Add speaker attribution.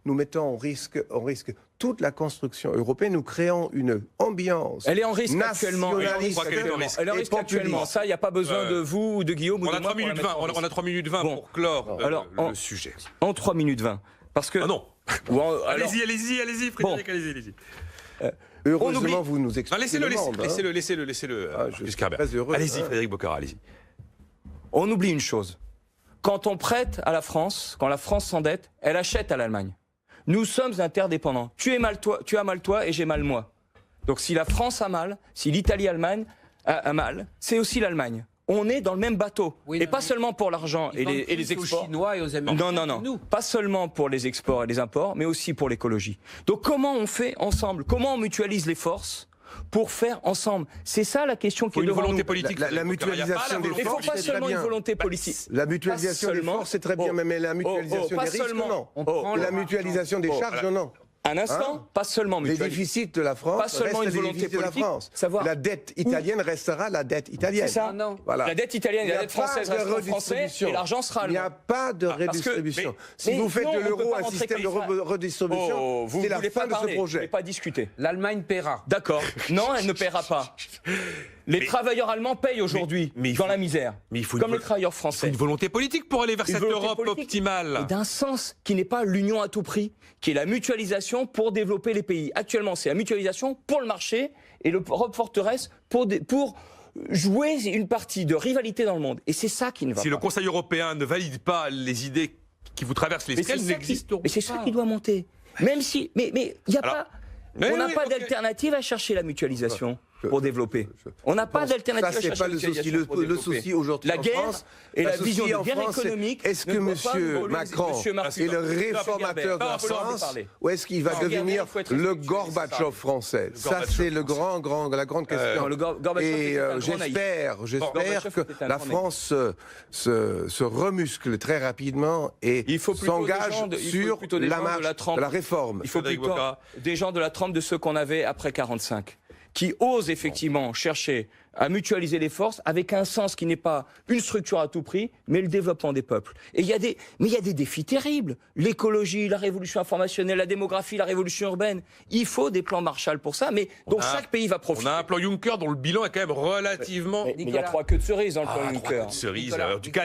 Speaker 1: nous mettons en risque toute la construction européenne, nous créons une ambiance.
Speaker 2: Elle est en risque actuellement.
Speaker 1: Elle
Speaker 2: est en risque actuellement. Ça, il n'y a pas besoin de vous ou de Guillaume.
Speaker 3: On a 3 minutes 20. On a 3 minutes 20 pour clore le sujet.
Speaker 2: En 3 minutes 20. Parce que.
Speaker 3: Ah non. Allez-y, Frédéric, allez-y.
Speaker 1: Heureusement, vous nous expliquez.
Speaker 3: Laissez-le.
Speaker 1: Je suis très heureux.
Speaker 3: Allez-y, Frédéric Boccara, allez-y.
Speaker 2: On oublie une chose. Quand on prête à la France, quand la France s'endette, elle achète à l'Allemagne. Nous sommes interdépendants. Tu as mal toi et j'ai mal moi. Donc si la France a mal, si l'Italie a mal, c'est aussi l'Allemagne. On est dans le même bateau. Oui, et pas seulement pour l'argent et les exports.
Speaker 4: Aux Chinois et aux Américains.
Speaker 2: Non. Pas seulement pour les exports et les imports, mais aussi pour l'écologie. Donc comment on fait ensemble? Comment on mutualise les forces pour faire ensemble? C'est ça la question qui est devant nous.
Speaker 3: Volonté politique.
Speaker 1: La mutualisation des forces,
Speaker 2: il ne faut pas seulement une volonté politique.
Speaker 1: La mutualisation des forces, c'est très bien, mais la mutualisation des risques, non. La mutualisation des charges, non.
Speaker 2: Un instant, pas seulement
Speaker 1: les déficits de la France
Speaker 2: pas seulement une volonté politique,
Speaker 1: savoir la dette italienne restera la dette italienne.
Speaker 2: C'est ça. Voilà. La dette italienne et la dette française resteront français et l'argent sera allemand.
Speaker 1: Il n'y a pas de redistribution. Si vous faites de l'euro un système de redistribution, c'est la fin de ce projet. Vous ne voulez
Speaker 2: pas discuter.
Speaker 4: L'Allemagne paiera.
Speaker 2: D'accord. Non, elle ne paiera pas. Les travailleurs allemands payent aujourd'hui dans la misère, comme les travailleurs français.
Speaker 3: C'est une volonté politique pour aller vers cette Europe optimale.
Speaker 2: Et d'un sens qui n'est pas l'union à tout prix, qui est la mutualisation pour développer les pays. Actuellement, c'est la mutualisation pour le marché et l'Europe forteresse pour jouer une partie de rivalité dans le monde. Et c'est ça qui ne va pas.
Speaker 3: Si le Conseil européen ne valide pas les idées qui vous traversent l'esprit, elles n'existeront pas.
Speaker 2: Mais c'est ça qui doit monter. Même si... Mais il n'y a pas... On n'a pas d'alternative à chercher la mutualisation pour développer. On n'a pas d'alternative à chercher la mutualisation pour développer.
Speaker 1: Le souci aujourd'hui
Speaker 2: la guerre et la vision de guerre économique.
Speaker 1: Est-ce que M. Macron est le réformateur de la France ou est-ce qu'il va devenir le Gorbatchev français? Ça, c'est la grande question. Et j'espère que la France se remuscle très rapidement et s'engage sur la marche de la réforme.
Speaker 2: Il faut plutôt des gens de la trempe de ceux qu'on avait après 1945. Qui osent effectivement chercher à mutualiser les forces avec un sens qui n'est pas une structure à tout prix, mais le développement des peuples. Et il y a des défis terribles. L'écologie, la révolution informationnelle, la démographie, la révolution urbaine. Il faut des plans Marshall pour ça, mais dont chaque pays va profiter.
Speaker 3: On a un plan Juncker dont le bilan est quand même relativement...
Speaker 2: Mais il y a 3 queues de cerises dans le plan Juncker.
Speaker 3: 3 queues de cerises, en tout cas,